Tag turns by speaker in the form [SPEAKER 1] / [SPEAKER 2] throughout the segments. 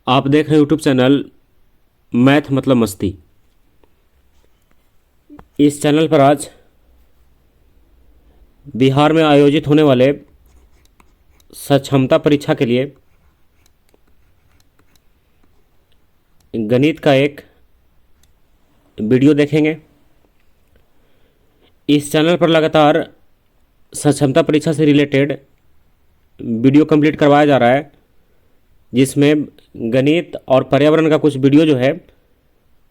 [SPEAKER 1] आप देख रहे हैं यूट्यूब चैनल मैथ मतलब मस्ती। इस चैनल पर आज बिहार में आयोजित होने वाले सक्षमता परीक्षा के लिए गणित का एक वीडियो देखेंगे। इस चैनल पर लगातार सक्षमता परीक्षा से रिलेटेड वीडियो कंप्लीट करवाया जा रहा है, जिसमें गणित और पर्यावरण का कुछ वीडियो जो है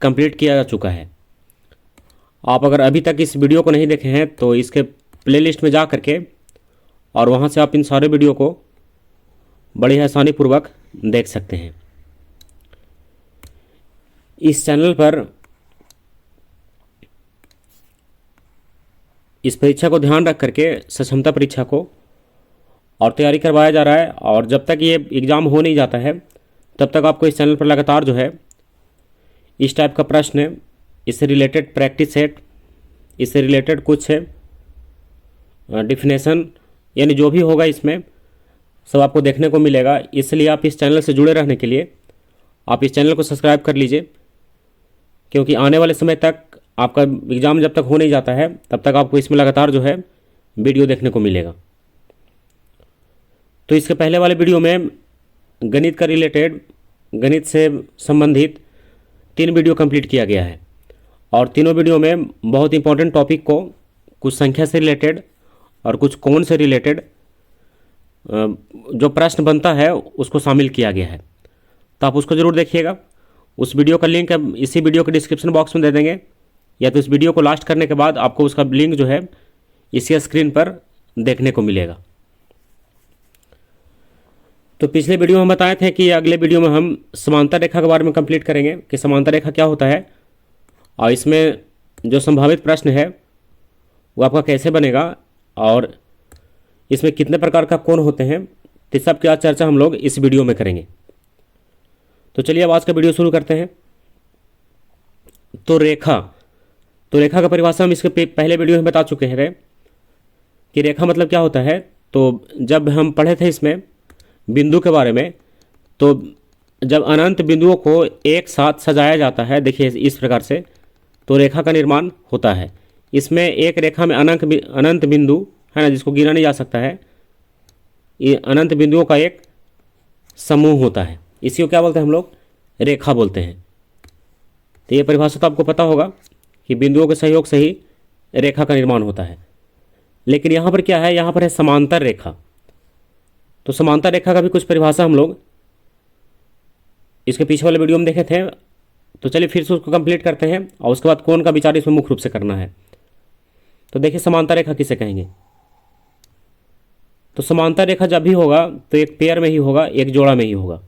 [SPEAKER 1] कंप्लीट किया जा चुका है। आप अगर अभी तक इस वीडियो को नहीं देखे हैं तो इसके प्लेलिस्ट में जा करके और वहां से आप इन सारे वीडियो को बड़ी आसानी पूर्वक देख सकते हैं। इस चैनल पर इस परीक्षा को ध्यान रख करके सक्षमता परीक्षा को और तैयारी करवाया जा रहा है, और जब तक ये एग्ज़ाम हो नहीं जाता है तब तक आपको इस चैनल पर लगातार जो है इस टाइप का प्रश्न, इससे रिलेटेड प्रैक्टिस सेट, इससे रिलेटेड कुछ डिफिनेशन, यानी जो भी होगा इसमें सब आपको देखने को मिलेगा। इसलिए आप इस चैनल से जुड़े रहने के लिए आप इस चैनल को सब्सक्राइब कर लीजिए, क्योंकि आने वाले समय तक आपका एग्ज़ाम जब तक हो नहीं जाता है तब तक आपको इसमें लगातार जो है वीडियो देखने को मिलेगा। तो इसके पहले वाले वीडियो में गणित का रिलेटेड, गणित से संबंधित 3 वीडियो कंप्लीट किया गया है, और तीनों वीडियो में बहुत इंपॉर्टेंट टॉपिक को, कुछ संख्या से रिलेटेड और कुछ कोण से रिलेटेड जो प्रश्न बनता है उसको शामिल किया गया है। तो आप उसको ज़रूर देखिएगा। उस वीडियो का लिंक हम इसी वीडियो के डिस्क्रिप्शन बॉक्स में दे देंगे, या तो इस वीडियो को लास्ट करने के बाद आपको उसका लिंक जो है इसी स्क्रीन पर देखने को मिलेगा। तो पिछले वीडियो में हम बताए थे कि अगले वीडियो में हम समांतर रेखा के बारे में कंप्लीट करेंगे कि समांतर रेखा क्या होता है, और इसमें जो संभावित प्रश्न है वो आपका कैसे बनेगा, और इसमें कितने प्रकार का कोण होते हैं, तो सब की आज चर्चा हम लोग इस वीडियो में करेंगे। तो चलिए अब आज का वीडियो शुरू करते हैं। तो रेखा का परिभाषा हम इसके पहले वीडियो में बता चुके हैं कि रेखा मतलब क्या होता है। तो जब हम पढ़े थे इसमें बिंदु के बारे में, तो जब अनंत बिंदुओं को एक साथ सजाया जाता है, देखिए इस प्रकार से, तो रेखा का निर्माण होता है। इसमें एक रेखा में अनंत बिंदु है ना, जिसको गिना नहीं जा सकता है, ये अनंत बिंदुओं का एक समूह होता है। इसी को क्या बोलते हैं हम लोग? रेखा बोलते हैं। तो ये परिभाषा तो आपको पता होगा कि बिंदुओं के सहयोग से ही रेखा का निर्माण होता है। लेकिन यहाँ पर क्या है? यहाँ पर है समांतर रेखा। तो समांतर रेखा का भी कुछ परिभाषा हम लोग इसके पीछे वाले वीडियो में देखे थे। तो चलिए फिर से उसको कंप्लीट करते हैं, और उसके बाद कोण का विचार इसमें मुख्य रूप से करना है। तो देखिए समांतर रेखा किसे कहेंगे? तो समांतर रेखा जब भी होगा तो एक पेयर में ही होगा, एक जोड़ा में ही होगा।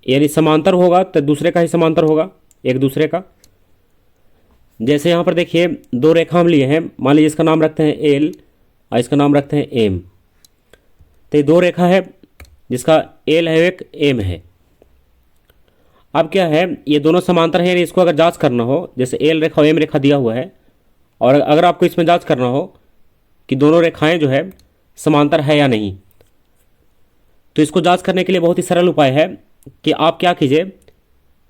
[SPEAKER 1] यानी समांतर होगा तो दूसरे का ही समांतर होगा, एक दूसरे का। जैसे यहाँ पर देखिए 2 रेखा हम लिए हैं, मान लीजिए इसका नाम रखते हैं एल और इसका नाम रखते हैं एम। तो ये 2 रेखा है जिसका एल है, एक एम है। अब क्या है, ये दोनों समांतर है, इसको अगर जांच करना हो, जैसे एल रेखा और एम रेखा दिया हुआ है, और अगर आपको इसमें जांच करना हो कि दोनों रेखाएं जो है समांतर है या नहीं, तो इसको जांच करने के लिए बहुत ही सरल उपाय है कि आप क्या कीजिए,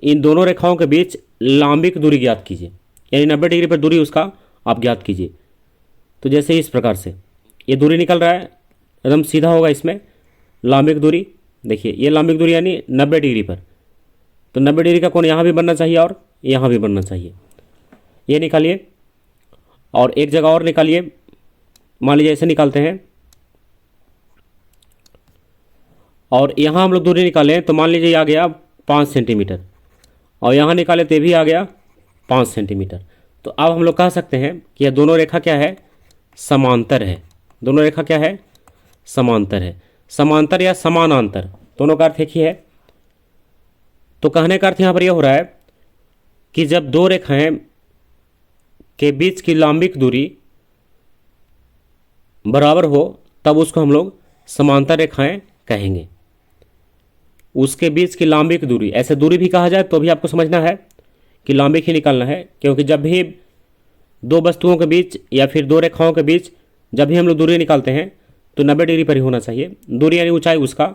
[SPEAKER 1] इन दोनों रेखाओं के बीच लंबिक दूरी ज्ञात कीजिए, यानी 90 डिग्री पर दूरी उसका आप ज्ञात कीजिए। तो जैसे इस प्रकार से ये दूरी निकल रहा है, एकदम सीधा होगा इसमें लंबिक दूरी। देखिए ये लंबिक दूरी यानी 90 डिग्री पर, तो 90 डिग्री का कोण यहाँ भी बनना चाहिए और यहाँ भी बनना चाहिए। ये निकालिए, और एक जगह और निकालिए। मान लीजिए ऐसे निकालते हैं, और यहाँ हम लोग दूरी निकालें तो मान लीजिए आ गया 5 सेंटीमीटर, और यहाँ निकाले तो भी आ गया 5 सेंटीमीटर। तो अब हम लोग कह सकते हैं कि यह दोनों रेखा क्या है? समांतर है। दोनों रेखा क्या है? समांतर है। समांतर या समानांतर दोनों का अर्थ एक ही है। तो कहने का अर्थ यहाँ पर यह हो रहा है कि जब 2 रेखाएं के बीच की लंबिक दूरी बराबर हो तब उसको हम लोग समांतर रेखाएं कहेंगे। उसके बीच की लंबिक दूरी, ऐसे दूरी भी कहा जाए तो भी आपको समझना है कि लंबिक ही निकालना है, क्योंकि जब भी 2 वस्तुओं के बीच या फिर 2 रेखाओं के बीच जब भी हम लोग दूरी निकालते हैं तो 90 डिग्री पर ही होना चाहिए। दूरी यानी ऊंचाई उसका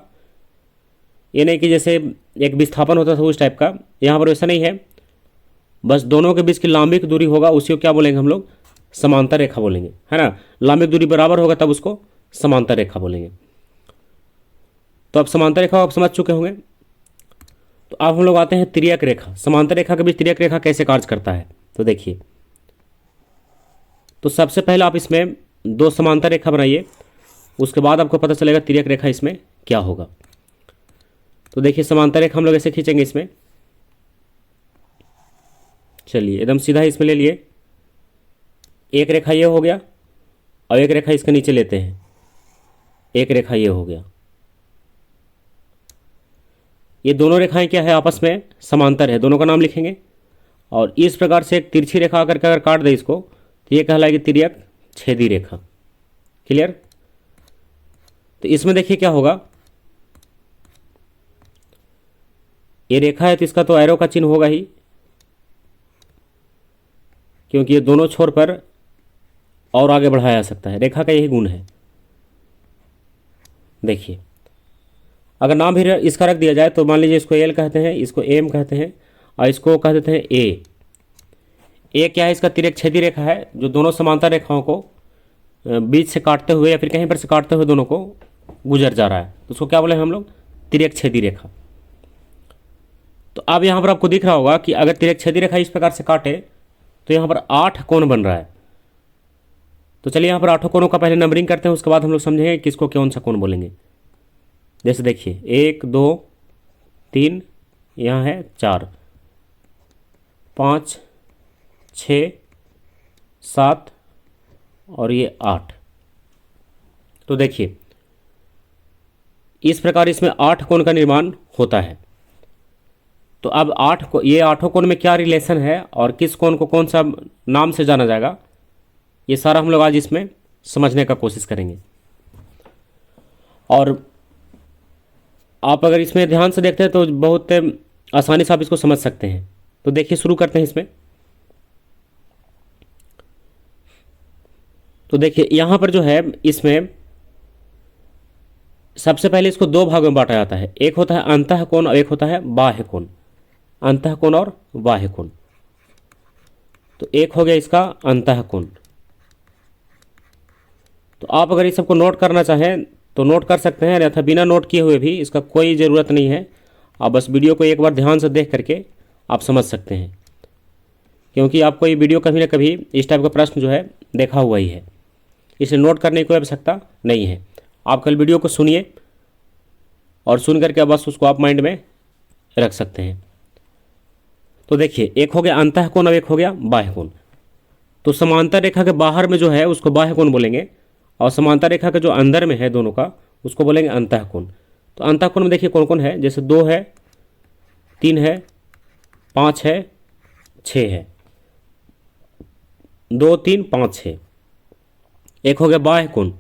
[SPEAKER 1] ये नहीं कि जैसे एक विस्थापन होता था उस टाइप का, यहाँ पर वैसा नहीं है। बस दोनों के बीच की लांबिक दूरी होगा, उसी को क्या बोलेंगे हम लोग, समांतर रेखा बोलेंगे, है ना। लांबिक दूरी बराबर होगा तब उसको समांतर रेखा बोलेंगे। तो अब समांतर रेखा आप समझ चुके होंगे। तो अब हम लोग आते हैं तिर्यक रेखा। समांतर रेखा के बीच तिर्यक रेखा कैसे कार्य करता है, तो देखिए। तो सबसे पहले आप इसमें दो समांतर रेखा बनाइए, उसके बाद आपको पता चलेगा तिर्यक रेखा इसमें क्या होगा। तो देखिए समांतर रेखा हम लोग ऐसे खींचेंगे इसमें, चलिए एकदम सीधा इसमें ले लिए। एक रेखा ये हो गया और एक रेखा इसके नीचे लेते हैं, एक रेखा ये हो गया। ये दोनों रेखाएं क्या है, आपस में समांतर है, दोनों का नाम लिखेंगे। और इस प्रकार से एक तिरछी रेखा आकर के अगर काट दे इसको, तो ये कहलाएगी तिर्यक छेदी रेखा। क्लियर। तो इसमें देखिए क्या होगा, ये रेखा है तो इसका तो एरो का चिन्ह होगा ही, क्योंकि ये दोनों छोर पर और आगे बढ़ाया जा सकता है, रेखा का यही गुण है। देखिए अगर नाम भी इसका रख दिया जाए तो मान लीजिए इसको एल कहते हैं, इसको एम कहते हैं और इसको कह देते हैं ए। ए क्या है, इसका तिर्यक छेदी रेखा है जो दोनों समांतर रेखाओं को बीच से काटते हुए या फिर कहीं पर से काटते हुए दोनों को गुजर जा रहा है, तो उसको क्या बोले हम लोग, तिर्यक छेदी रेखा। तो अब यहाँ पर आपको दिख रहा होगा कि अगर तिर्यक छेदी रेखा इस प्रकार से काटे तो यहाँ पर 8 कोण बन रहा है। तो चलिए यहाँ पर 8 कोणों का पहले नंबरिंग करते हैं, उसके बाद हम लोग समझेंगे किसको कौन सा कोण बोलेंगे। जैसे देखिए 1 2 3, यहाँ है 4 5 6 7 और ये 8। तो देखिए इस प्रकार इसमें 8 कोण का निर्माण होता है। तो अब ये 8 कोण में क्या रिलेशन है और किस कोण को कौन सा नाम से जाना जाएगा, ये सारा हम लोग आज इसमें समझने का कोशिश करेंगे। और आप अगर इसमें ध्यान से देखते हैं तो बहुत आसानी से आप इसको समझ सकते हैं। तो देखिए शुरू करते हैं इसमें। तो देखिए यहाँ पर जो है इसमें सबसे पहले इसको दो भागों में बांटा जाता है, एक होता है अंतः कोण और एक होता है बाह्य कोण। अंतः कोण और बाह्य कोण। तो एक हो गया इसका अंतः कोण। तो आप अगर इस सबको नोट करना चाहें तो नोट कर सकते हैं, अन्यथा बिना नोट किए हुए भी इसका कोई ज़रूरत नहीं है। आप बस वीडियो को एक बार ध्यान से देख करके आप समझ सकते हैं, क्योंकि आपको ये वीडियो कभी ना कभी इस टाइप का प्रश्न जो है देखा हुआ ही है, इसलिए नोट करने की कोई आवश्यकता नहीं है। आप कल वीडियो को सुनिए और सुन करके बस उसको आप माइंड में रख सकते हैं। तो देखिए एक हो गया अंतः कोण और एक हो गया बाह्य कोण। तो समांतर रेखा के बाहर में जो है उसको बाह्य कोण बोलेंगे और समांतर रेखा के जो अंदर में है दोनों का उसको बोलेंगे अंतः कोण। तो अंतः कोण में देखिए कौन कौन है, जैसे 2 है 3 है 5 है 6 है, 2 3 5 6। एक हो गया बाह्य कोण।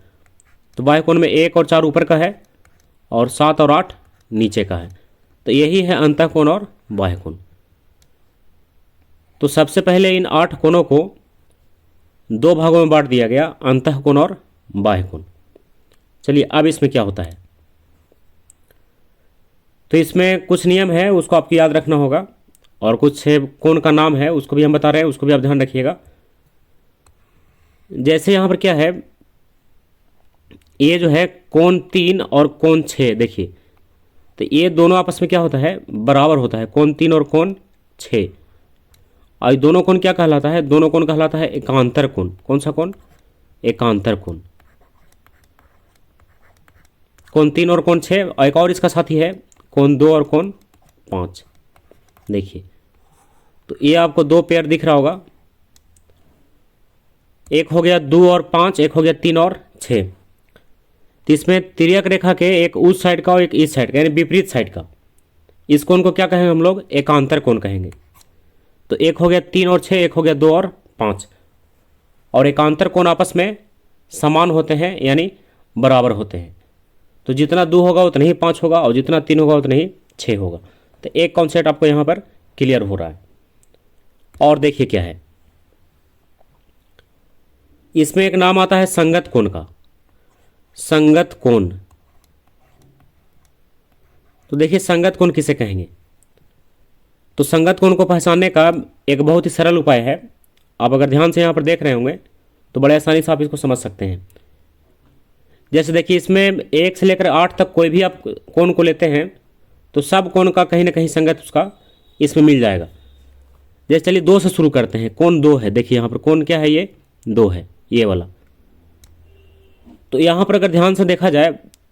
[SPEAKER 1] तो बाह्य कोण में 1 और 4 ऊपर का है और 7 और 8 नीचे का है। तो यही है अंतः कोण और बाह्य कोण। तो सबसे पहले इन 8 कोणों को दो भागों में बांट दिया गया, अंतः कोण और बाह्य कोण। चलिए अब इसमें क्या होता है, तो इसमें कुछ नियम है उसको आपको याद रखना होगा और कुछ कोण का नाम है उसको भी हम बता रहे हैं, उसको भी आप ध्यान रखिएगा। जैसे यहाँ पर क्या है, ये जो है कोण 3 और कोण 6, देखिए तो ये दोनों आपस में क्या होता है, बराबर होता है, कोण 3 और कोण 6। और दोनों कोण क्या कहलाता है, दोनों कोण कहलाता है एकांतर कोण। कौन सा कोण, एकांतर कोण। कोण 3 और कोण 6 और एक और इसका साथी है कोण 2 और कोण 5। देखिए तो ये आपको दो पेयर दिख रहा होगा, एक हो गया 2 और 5, एक हो गया 3 और 6। तो इसमें तिर्यक रेखा के एक उस साइड का और एक इस साइड का, यानी विपरीत साइड का, इस कोण को क्या कहेंगे हम लोग, एकांतर कोण कहेंगे। तो एक हो गया 3 और 6, एक हो गया 2 और 5। और एकांतर कोण आपस में समान होते हैं यानी बराबर होते हैं। तो जितना 2 होगा उतना ही 5 होगा और जितना 3 होगा उतना ही 6 होगा। तो एक कॉन्सेप्ट आपको यहाँ पर क्लियर हो रहा है। और देखिए क्या है, इसमें एक नाम आता है संगत कोण का। संगत कोण। तो देखिए संगत कोण किसे कहेंगे। तो संगत कोण को पहचानने का एक बहुत ही सरल उपाय है। आप अगर ध्यान से यहाँ पर देख रहे होंगे तो बड़े आसानी से आप इसको समझ सकते हैं। जैसे देखिए इसमें 1 से लेकर 8 तक कोई भी आप कोण को लेते हैं तो सब कोण का कहीं ना कहीं संगत उसका इसमें मिल जाएगा। जैसे चलिए 2 से शुरू करते हैं। कोण 2 है, देखिए यहाँ पर कोण क्या है, ये 2 है, ये वाला। तो यहाँ पर अगर ध्यान से देखा जाए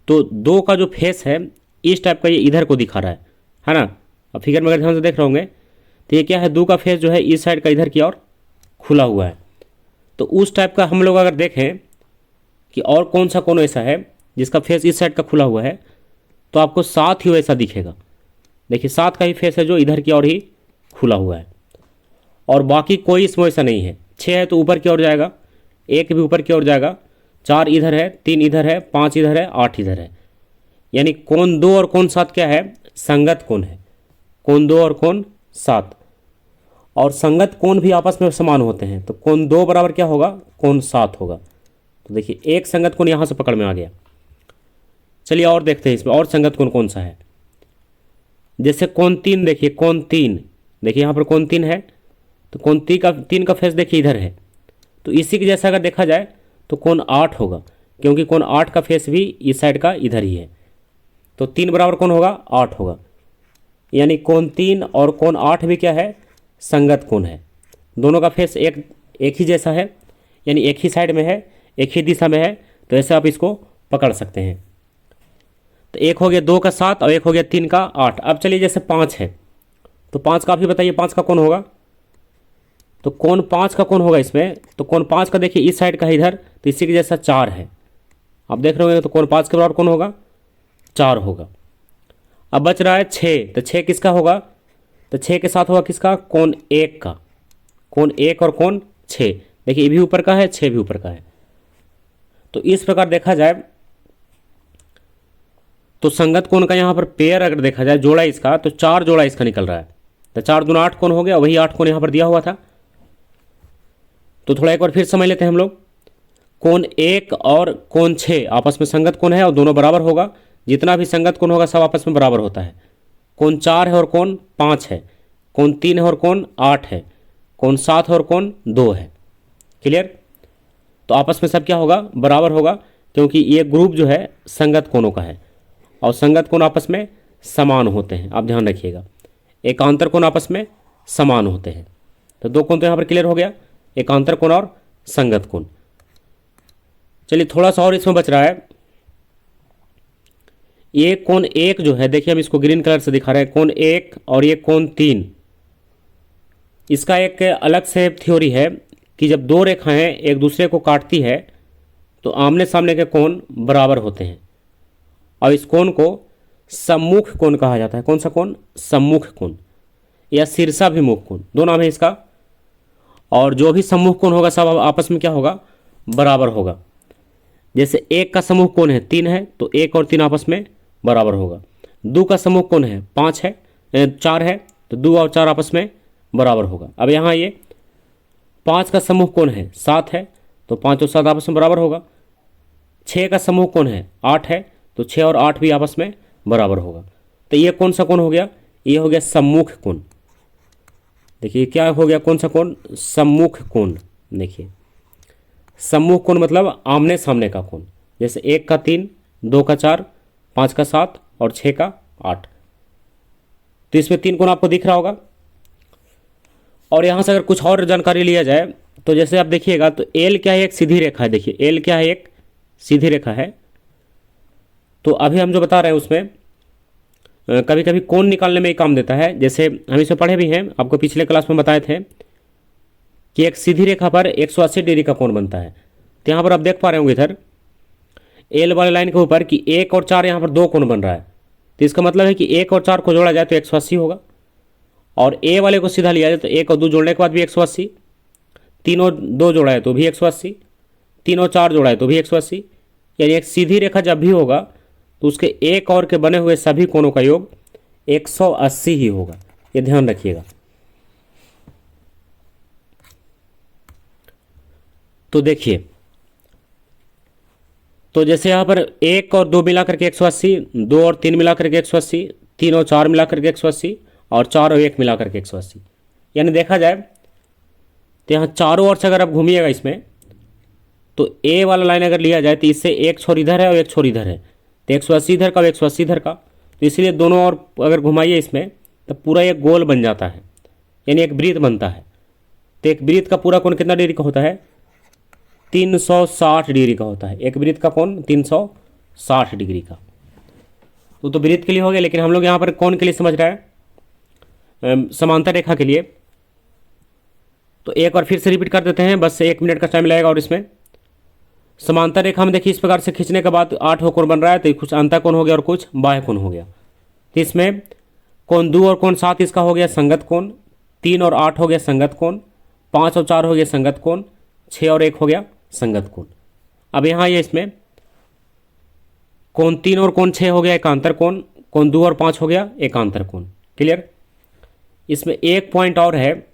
[SPEAKER 1] तो 2 का जो फेस है इस टाइप का ये इधर को दिखा रहा है ना। अब फिगर में अगर ध्यान से देख रहे होंगे तो ये क्या है, 2 का फेस जो है इस साइड का इधर की ओर खुला हुआ है। तो उस टाइप का हम लोग अगर देखें कि और कौन सा कोण ऐसा है जिसका फेस इस साइड का खुला हुआ है, तो आपको 7 ही वैसा दिखेगा। देखिए 7 का ही फेस है जो इधर की ओर ही खुला हुआ है, और बाकी कोई इसमें ऐसा नहीं है। 6 है तो ऊपर की ओर जाएगा, 1 भी ऊपर की ओर जाएगा, 4 इधर है, 3 इधर है, 5 इधर है, 8 इधर है। यानी कोण 2 और कोण 7 क्या है, संगत कोण है। कोण 2 और कोण 7, और संगत कोण भी आपस में समान होते हैं। तो कोण 2 बराबर क्या होगा, कोण 7 होगा। तो देखिए एक संगत कोण यहाँ से पकड़ में आ गया। चलिए और देखते हैं इसमें और संगत कोण कौन सा है। जैसे कोण 3, देखिए कोण 3, देखिए यहाँ पर कोण 3 है, तो कोण 3 का फेस देखिए इधर है। तो इसी के जैसा अगर देखा जाए तो कोण 8 होगा, क्योंकि कोण 8 का फेस भी इस साइड का इधर ही है। तो 3 बराबर कौन होगा, 8 होगा। यानी कोण 3 और कोण 8 भी क्या है, संगत कोण है। दोनों का फेस एक ही जैसा है, यानी एक ही साइड में है, एक ही दिशा में है। तो ऐसे आप इसको पकड़ सकते हैं। तो एक हो गया 2 का 7 और एक हो गया 3 का 8। अब चलिए जैसे 5 है, तो 5 का आप ही बताइए 5 का कौन होगा। तो कोण 5 का कौन होगा इसमें, तो कोण 5 का देखिए इस साइड का है इधर, तो इसी के जैसा 4 है। आप देख रहे होंगे तो कोण 5 के बराबर कौन होगा, 4 होगा। अब बच रहा है 6, तो 6 किसका होगा, तो 6 के साथ होगा किसका, कोण 1 का। कोण 1 और कोण 6, देखिए ये भी ऊपर का है, 6 भी ऊपर का है। तो इस प्रकार देखा जाए तो संगत कोण का यहाँ पर पेयर अगर देखा जाए, जोड़ा इसका, तो 4 जोड़ा इसका निकल रहा है। तो 4 दूना 8 कोण हो गया, वही 8 कोण यहाँ पर दिया हुआ था। तो थोड़ा एक बार फिर समझ लेते हैं हम लोग। कोण 1 और कोण 6 आपस में संगत कोण है और दोनों बराबर होगा। जितना भी संगत कोण होगा सब आपस में बराबर होता है। कोण 4 है और कोण 5 है, कोण 3 है और कोण 8 है, कोण 7 है और कोण 2 है। क्लियर। तो आपस में सब क्या होगा, बराबर होगा, क्योंकि ये ग्रुप जो है संगत कोणों का है और संगत कोण आपस में समान होते हैं। आप ध्यान रखिएगा, एकांतर कोण आपस में समान होते हैं। तो 2 कोण तो यहाँ पर क्लियर हो गया, एकांतर कोण और संगत कोण। चलिए थोड़ा सा और इसमें बच रहा है। ये कोण 1 जो है, देखिए हम इसको ग्रीन कलर से दिखा रहे हैं, कोण 1 और ये कोण 3। इसका एक अलग से थ्योरी है कि जब 2 रेखाएं एक दूसरे को काटती है तो आमने सामने के कोण बराबर होते हैं, और इस कोण को सम्मुख कोण कहा जाता है। कौन सा कोण, सम्मुख कोण या शीर्षाभिमुख कोण, दो नाम है इसका। और जो भी सम्मुख कोण होगा सब आपस में क्या होगा, बराबर होगा। जैसे 1 का सम्मुख कोण है 3 है, तो 1 और 3 आपस में बराबर होगा। 2 का सम्मुख कोण है 5 है, 4 है, तो 2 और 4 आपस में बराबर होगा। अब यहाँ ये 5 का सम्मुख कोण है 7 है, तो 5 और 7 आपस में बराबर होगा। 6 का सम्मुख कोण है 8 है, तो 6 और 8 भी आपस में बराबर होगा। तो ये कौन सा कोण हो गया, ये हो गया सम्मुख कोण। देखिए क्या हो गया, कौन सा कोण, सम्मुख कोण। देखिए सम्मुख कोण मतलब आमने सामने का कोण। जैसे 1 का 3, 2 का 4, 5 का 7 और 6 का 8। तो इसमें 3 कोण आपको दिख रहा होगा। और यहाँ से अगर कुछ और जानकारी लिया जाए तो जैसे आप देखिएगा तो एल क्या है, एक सीधी रेखा है। देखिए एल क्या है, एक सीधी रेखा है। तो अभी हम जो बता रहे हैं उसमें कभी कभी कोण निकालने में ही काम देता है। जैसे हम इसमें पढ़े भी हैं, आपको पिछले क्लास में बताए थे कि एक सीधी रेखा पर 180 डिग्री का कोण बनता है। तो यहाँ पर आप देख पा रहे होंगे इधर एल वाले लाइन के ऊपर कि 1 और 4 यहाँ पर 2 कोण बन रहा है। तो इसका मतलब है कि 1 और 4 को जोड़ा जाए तो 180 होगा, और ए वाले को सीधा लिया जाए तो 1 और 2 जोड़ने के बाद भी 180, 3 और 2 जोड़ा है तो भी 180, 3 और 4 जोड़ा है तो भी 180। यानी एक सीधी रेखा जब भी होगा तो उसके एक और के बने हुए सभी कोणों का योग 180 ही होगा, ये ध्यान रखिएगा। तो देखिए, तो जैसे यहाँ पर 1 और 2 मिलाकर के 180, 2 और 3 मिलाकर के 180, 3 और 4 मिला करके 180 और 4 और 1 मिला करके 180। यानी देखा जाए तो यहाँ चारों ओर से अगर आप घूमिएगा इसमें तो ए वाला लाइन अगर लिया जाए तो इससे एक छोर इधर है और एक छोर इधर है, तो 180 इधर का और 180 इधर का, तो इसलिए दोनों ओर अगर घुमाइए इसमें तो पूरा एक गोल बन जाता है, यानी एक वृत्त बनता है। तो एक वृत्त का पूरा कोण कितना डिग्री का होता है? 360 डिग्री का होता है। एक वृत्त का कोण 360 डिग्री का। तो वृत्त के लिए हो गया, लेकिन हम लोग यहाँ पर कोण के लिए समझ रहे हैं, समांतर रेखा के लिए। तो एक बार फिर से रिपीट कर देते हैं, बस 1 मिनट का टाइम लगेगा। और इसमें समांतर रेखा में देखिए इस प्रकार से खींचने के बाद 8 कोण बन रहा है, तो कुछ अंतः कोण हो गया और कुछ बाह्य कोण हो गया। तो इसमें कोण 2 और कोण 7 इसका हो गया संगत कोण, 3 और 8 हो गया संगत कोण, 5 और 4 हो गया संगत कोण, 6 और 1 हो गया संगत कोण। अब यहाँ ये इसमें कोण 3 और कोण 6 हो गया एकांतर कोण, कोण 2 और 5 हो गया एकांतर कोण। क्लियर? इसमें एक पॉइंट और है,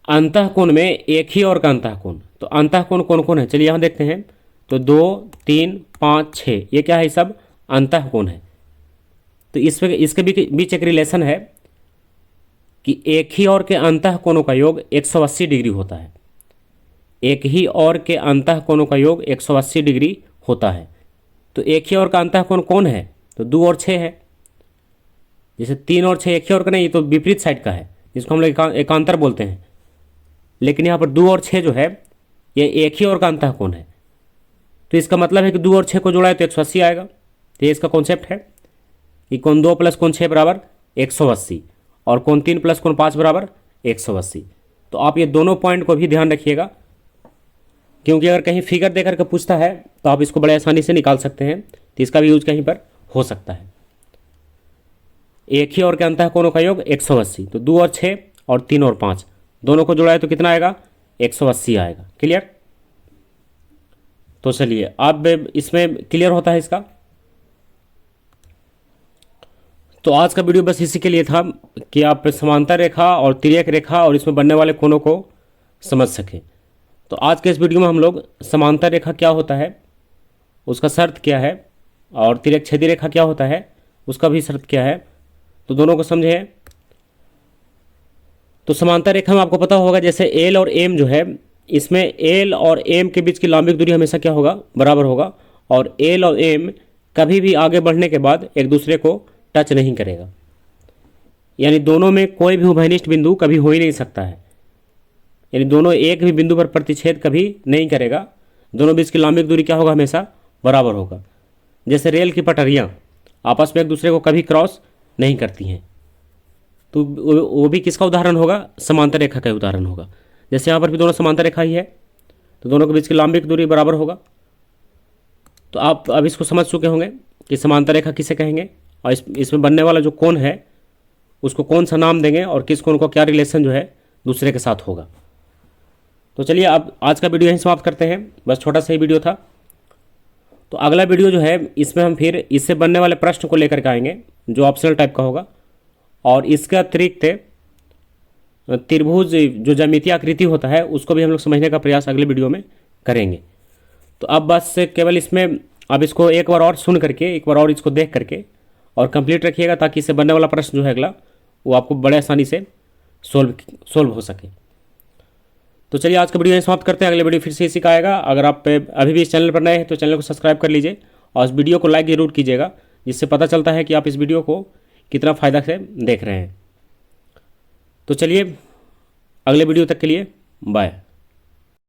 [SPEAKER 1] अंतः कोण में एक ही और का अंतः कोण। तो अंतः कोण कौन कौन है? चलिए यहाँ देखते हैं। तो 2, 3, 5, 6 ये क्या है? सब अंतः कोण है। तो इसके बीच एक रिलेशन है कि एक ही और के अंतः कोणों का योग 180 डिग्री होता है। एक ही और के अंतः कोणों का योग 180 डिग्री होता है। तो एक ही और का अंतः कोण कौन है? तो 2 और 6 है। जैसे 3 और 6 एक ही और का नहीं, ये तो विपरीत साइड का है, जिसको हम लोग एकांतर बोलते हैं। लेकिन यहाँ पर 2 और 6 जो है ये एक ही और का अंतः कोण है। तो इसका मतलब है कि 2 और 6 को जोड़ा है तो 180 आएगा। तो ये इसका कॉन्सेप्ट है कि कोण 2 प्लस कोण 6 बराबर 180 और कोण 3 प्लस कोण 5 बराबर 180। तो आप ये दोनों पॉइंट को भी ध्यान रखिएगा, क्योंकि अगर कहीं फिगर देकर के पूछता है तो आप इसको बड़े आसानी से निकाल सकते हैं। तो इसका भी यूज कहीं पर हो सकता है। एक ही और के अंतः कोणों का योग 180। तो 2 और 6 और 3 और 5 दोनों को जोड़ा है तो कितना आएगा? 180 आएगा। क्लियर? तो चलिए अब इसमें क्लियर होता है इसका। तो आज का वीडियो बस इसी के लिए था कि आप समांतर रेखा और तिर्यक रेखा और इसमें बनने वाले कोणों को समझ सकें। तो आज के इस वीडियो में हम लोग समांतर रेखा क्या होता है, उसका शर्त क्या है, और तिर्यक छेदी रेखा क्या होता है, उसका भी शर्त क्या है, तो दोनों को समझे। तो समांतर रेखा में आपको पता होगा जैसे एल और एम जो है, इसमें एल और एम के बीच की लंबिक दूरी हमेशा क्या होगा? बराबर होगा। और एल और एम कभी भी आगे बढ़ने के बाद एक दूसरे को टच नहीं करेगा, यानी दोनों में कोई भी उभयनिष्ठ बिंदु कभी हो ही नहीं सकता है। यानी दोनों एक भी बिंदु पर प्रतिच्छेद कभी नहीं करेगा। दोनों बीच की लंबिक दूरी क्या होगा? हमेशा बराबर होगा। जैसे रेल की पटरियाँ आपस में एक दूसरे को कभी क्रॉस नहीं करती हैं, तो वो भी किसका उदाहरण होगा? समांतर रेखा का उदाहरण होगा। जैसे यहाँ पर भी दोनों समांतर रेखा ही है, तो दोनों के बीच की लंबिक दूरी बराबर होगा। तो आप अब इसको समझ चुके होंगे कि समांतर रेखा किसे कहेंगे और इसमें बनने वाला जो कोण है उसको कौन सा नाम देंगे और किस कोण को क्या रिलेशन जो है दूसरे के साथ होगा। तो चलिए अब आज का वीडियो यहीं समाप्त करते हैं। बस छोटा सा ही वीडियो था। तो अगला वीडियो जो है इसमें हम फिर इससे बनने वाले प्रश्न को लेकर के आएंगे जो ऑप्शनल टाइप का होगा, और इसके अतिरिक्त त्रिभुज जो ज्यामितीय आकृति होता है उसको भी हम लोग समझने का प्रयास अगले वीडियो में करेंगे। तो अब बस केवल इसमें अब इसको एक बार और सुन करके, एक बार और इसको देख करके और कंप्लीट रखिएगा, ताकि इससे बनने वाला प्रश्न जो है अगला वो आपको बड़े आसानी से सोल्व हो सके। तो चलिए आज का वीडियो यहीं समाप्त करते हैं। अगले वीडियो फिर से इसी का आएगा। अगर आप अभी भी इस चैनल पर नए हैं तो चैनल को सब्सक्राइब कर लीजिए और इस वीडियो को लाइक जरूर कीजिएगा, जिससे पता चलता है कि आप इस वीडियो को कितना फ़ायदा से देख रहे हैं। तो चलिए अगले वीडियो तक के लिए बाय।